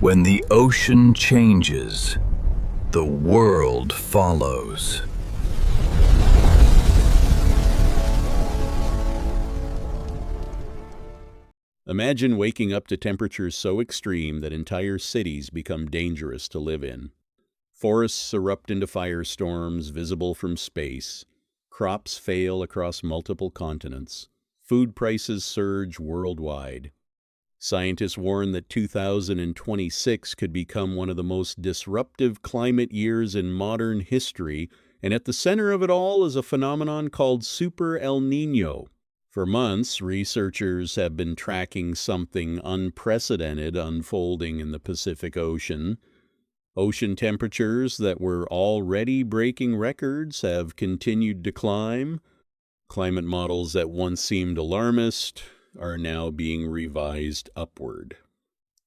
When the ocean changes, the world follows. Imagine waking up to temperatures so extreme that entire cities become dangerous to live in. Forests erupt into firestorms visible from space. Crops fail across multiple continents. Food prices surge worldwide. Scientists warn that 2026 could become one of the most disruptive climate years in modern history, and at the center of it all is a phenomenon called Super El Niño. For months, researchers have been tracking something unprecedented unfolding in the Pacific Ocean. Ocean temperatures that were already breaking records have continued to climb. Climate models that once seemed alarmist are now being revised upward.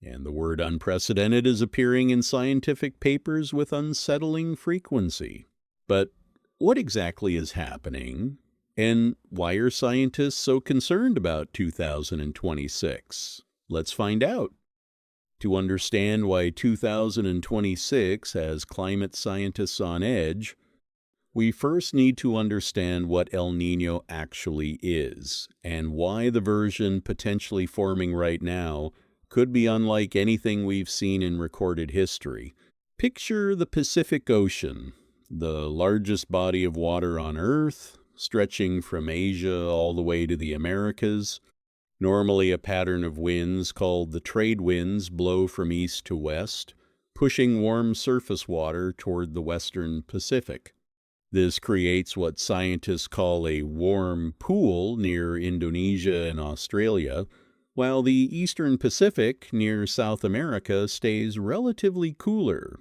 And the word unprecedented is appearing in scientific papers with unsettling frequency. But what exactly is happening? And why are scientists so concerned about 2026? Let's find out. To understand why 2026 has climate scientists on edge, we first need to understand what El Niño actually is, and why the version potentially forming right now could be unlike anything we've seen in recorded history. Picture the Pacific Ocean, the largest body of water on Earth, stretching from Asia all the way to the Americas. Normally a pattern of winds called the trade winds blow from east to west, pushing warm surface water toward the western Pacific. This creates what scientists call a warm pool near Indonesia and Australia, while the eastern Pacific near South America stays relatively cooler.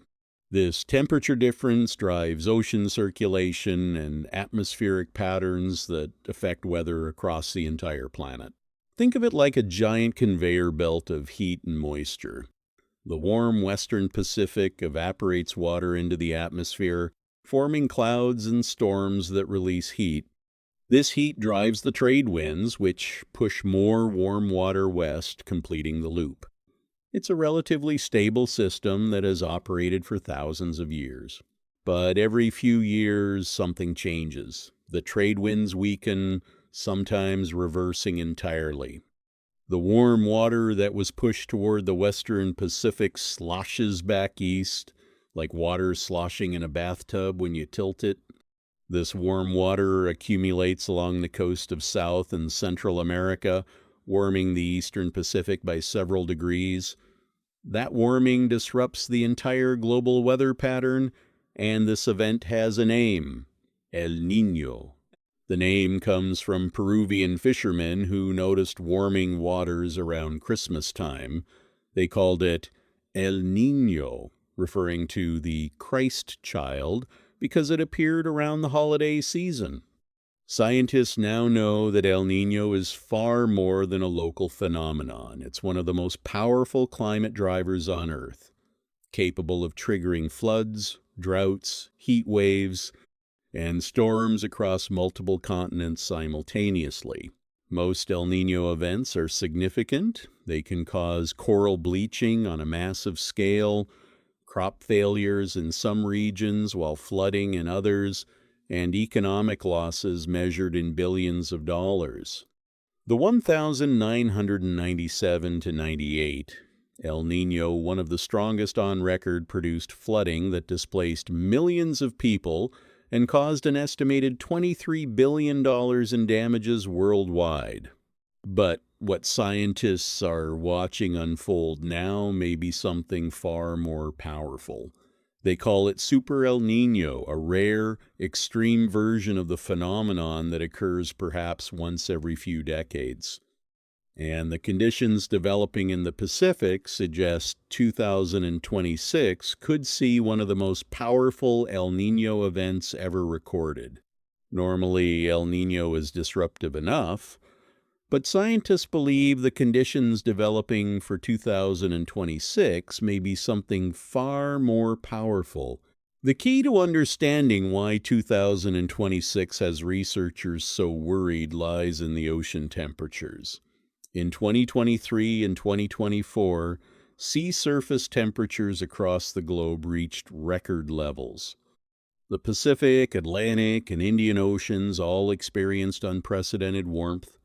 This temperature difference drives ocean circulation and atmospheric patterns that affect weather across the entire planet. Think of it like a giant conveyor belt of heat and moisture. The warm western Pacific evaporates water into the atmosphere, forming clouds and storms that release heat. This heat drives the trade winds, which push more warm water west, completing the loop. It's a relatively stable system that has operated for thousands of years. But every few years, something changes. The trade winds weaken, sometimes reversing entirely. The warm water that was pushed toward the western Pacific sloshes back east, like water sloshing in a bathtub when you tilt it. This warm water accumulates along the coast of South and Central America, warming the eastern Pacific by several degrees. That warming disrupts the entire global weather pattern, and this event has a name: El Niño. The name comes from Peruvian fishermen who noticed warming waters around Christmas time. They called it El Niño, referring to the Christ child, because it appeared around the holiday season. Scientists now know that El Niño is far more than a local phenomenon. It's one of the most powerful climate drivers on Earth, capable of triggering floods, droughts, heat waves, and storms across multiple continents simultaneously. Most El Niño events are significant. They can cause coral bleaching on a massive scale, crop failures in some regions while flooding in others, and economic losses measured in billions of dollars. The 1997 to 98 El Niño, one of the strongest on record, produced flooding that displaced millions of people and caused an estimated $23 billion in damages worldwide. But what scientists are watching unfold now may be something far more powerful. They call it Super El Niño, a rare, extreme version of the phenomenon that occurs perhaps once every few decades. And the conditions developing in the Pacific suggest 2026 could see one of the most powerful El Niño events ever recorded. Normally, El Niño is disruptive enough, but scientists believe the conditions developing for 2026 may be something far more powerful. The key to understanding why 2026 has researchers so worried lies in the ocean temperatures. In 2023 and 2024, sea surface temperatures across the globe reached record levels. The Pacific, Atlantic, and Indian Oceans all experienced unprecedented warmth.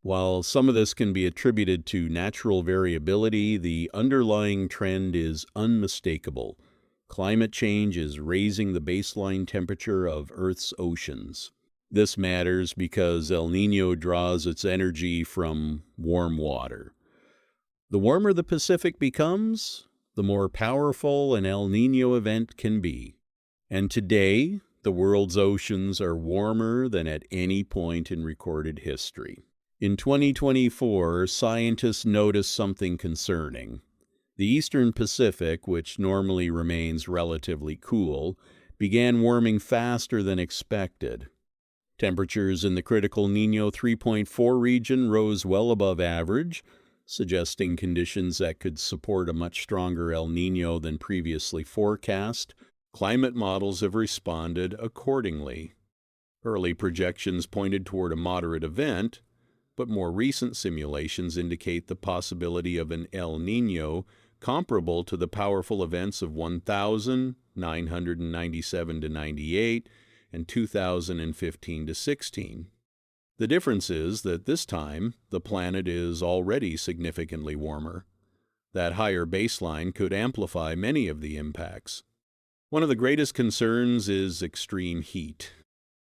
While some of this can be attributed to natural variability, the underlying trend is unmistakable. Climate change is raising the baseline temperature of Earth's oceans. This matters because El Niño draws its energy from warm water. The warmer the Pacific becomes, the more powerful an El Niño event can be. And today, the world's oceans are warmer than at any point in recorded history. In 2024, scientists noticed something concerning. The eastern Pacific, which normally remains relatively cool, began warming faster than expected. Temperatures in the critical Niño 3.4 region rose well above average, suggesting conditions that could support a much stronger El Niño than previously forecast. Climate models have responded accordingly. Early projections pointed toward a moderate event, but more recent simulations indicate the possibility of an El Niño comparable to the powerful events of 1997–98 and 2015–16. The difference is that this time, the planet is already significantly warmer. That higher baseline could amplify many of the impacts. One of the greatest concerns is extreme heat.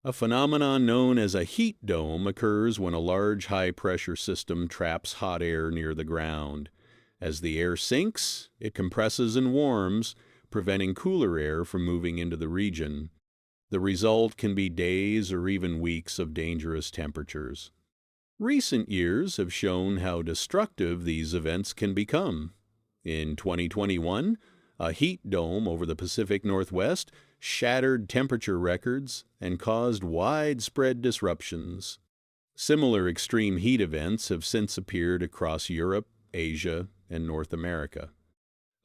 A phenomenon known as a heat dome occurs when a large high-pressure system traps hot air near the ground. As the air sinks, it compresses and warms, preventing cooler air from moving into the region. The result can be days or even weeks of dangerous temperatures. Recent years have shown how destructive these events can become. In 2021, a heat dome over the Pacific Northwest shattered temperature records and caused widespread disruptions. Similar extreme heat events have since appeared across Europe, Asia, and North America.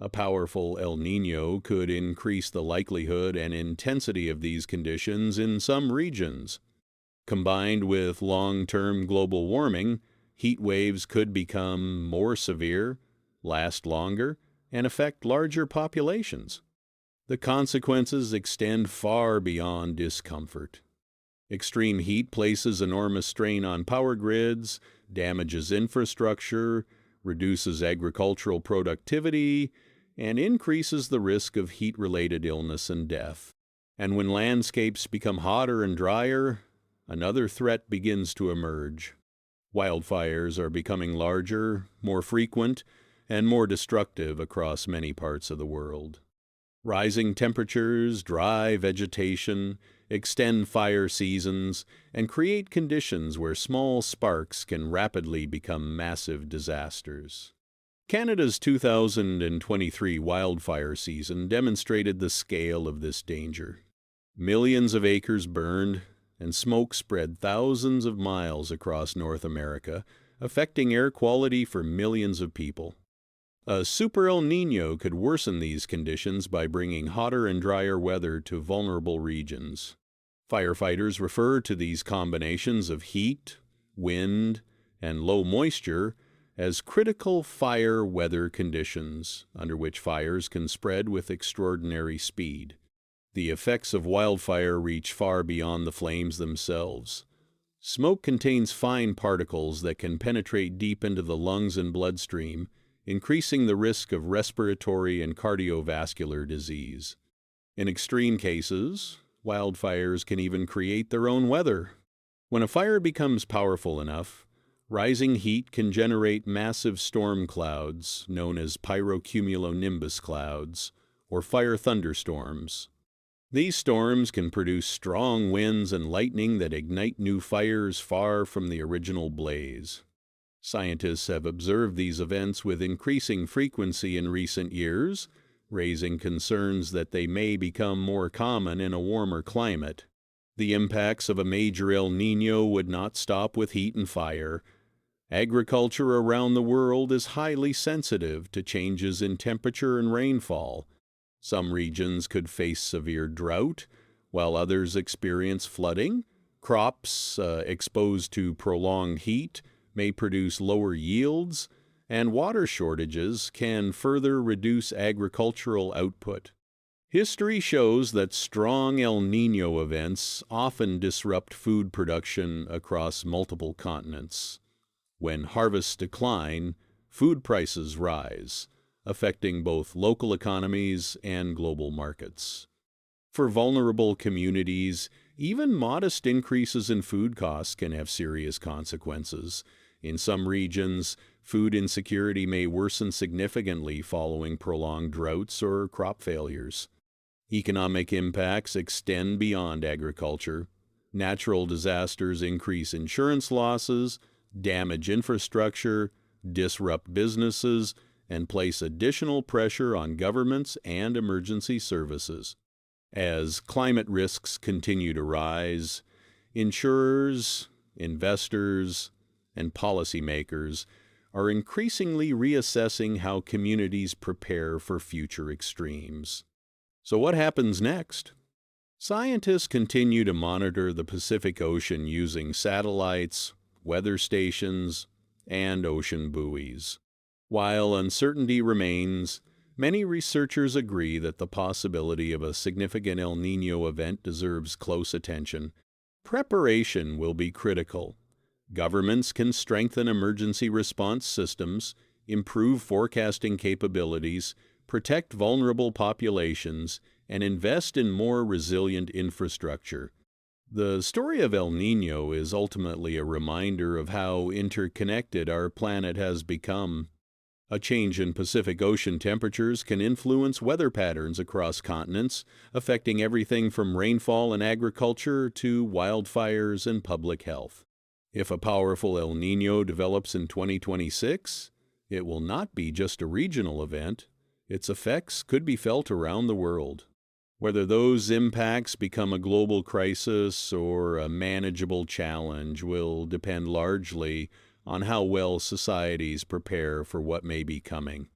A powerful El Niño could increase the likelihood and intensity of these conditions in some regions. Combined with long-term global warming, heat waves could become more severe, last longer, and affect larger populations. The consequences extend far beyond discomfort. Extreme heat places enormous strain on power grids, damages infrastructure, reduces agricultural productivity, and increases the risk of heat-related illness and death. And when landscapes become hotter and drier, another threat begins to emerge. Wildfires are becoming larger, more frequent, and more destructive across many parts of the world. Rising temperatures, dry vegetation, extend fire seasons, and create conditions where small sparks can rapidly become massive disasters. Canada's 2023 wildfire season demonstrated the scale of this danger. Millions of acres burned, and smoke spread thousands of miles across North America, affecting air quality for millions of people. A Super El Niño could worsen these conditions by bringing hotter and drier weather to vulnerable regions. Firefighters refer to these combinations of heat, wind, and low moisture as critical fire weather conditions, under which fires can spread with extraordinary speed. The effects of wildfire reach far beyond the flames themselves. Smoke contains fine particles that can penetrate deep into the lungs and bloodstream, increasing the risk of respiratory and cardiovascular disease. In extreme cases, wildfires can even create their own weather. When a fire becomes powerful enough, rising heat can generate massive storm clouds known as pyrocumulonimbus clouds, or fire thunderstorms. These storms can produce strong winds and lightning that ignite new fires far from the original blaze. Scientists have observed these events with increasing frequency in recent years, raising concerns that they may become more common in a warmer climate. The impacts of a major El Niño would not stop with heat and fire. Agriculture around the world is highly sensitive to changes in temperature and rainfall. Some regions could face severe drought, while others experience flooding. Crops exposed to prolonged heat may produce lower yields, and water shortages can further reduce agricultural output. History shows that strong El Niño events often disrupt food production across multiple continents. When harvests decline, food prices rise, affecting both local economies and global markets. For vulnerable communities, even modest increases in food costs can have serious consequences. In some regions, food insecurity may worsen significantly following prolonged droughts or crop failures. Economic impacts extend beyond agriculture. Natural disasters increase insurance losses, damage infrastructure, disrupt businesses, and place additional pressure on governments and emergency services. As climate risks continue to rise, insurers, investors, and policymakers are increasingly reassessing how communities prepare for future extremes. So what happens next? Scientists continue to monitor the Pacific Ocean using satellites, weather stations, and ocean buoys. While uncertainty remains, many researchers agree that the possibility of a significant El Niño event deserves close attention. Preparation will be critical. Governments can strengthen emergency response systems, improve forecasting capabilities, protect vulnerable populations, and invest in more resilient infrastructure. The story of El Niño is ultimately a reminder of how interconnected our planet has become. A change in Pacific Ocean temperatures can influence weather patterns across continents, affecting everything from rainfall and agriculture to wildfires and public health. If a powerful El Niño develops in 2026, it will not be just a regional event. Its effects could be felt around the world. Whether those impacts become a global crisis or a manageable challenge will depend largely on how well societies prepare for what may be coming.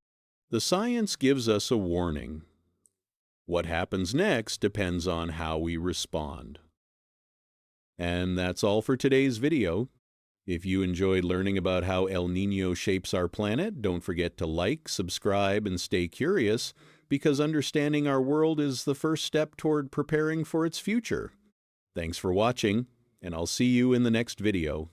The science gives us a warning. What happens next depends on how we respond. And that's all for today's video. If you enjoyed learning about how El Niño shapes our planet, don't forget to like, subscribe, and stay curious, because understanding our world is the first step toward preparing for its future. Thanks for watching, and I'll see you in the next video.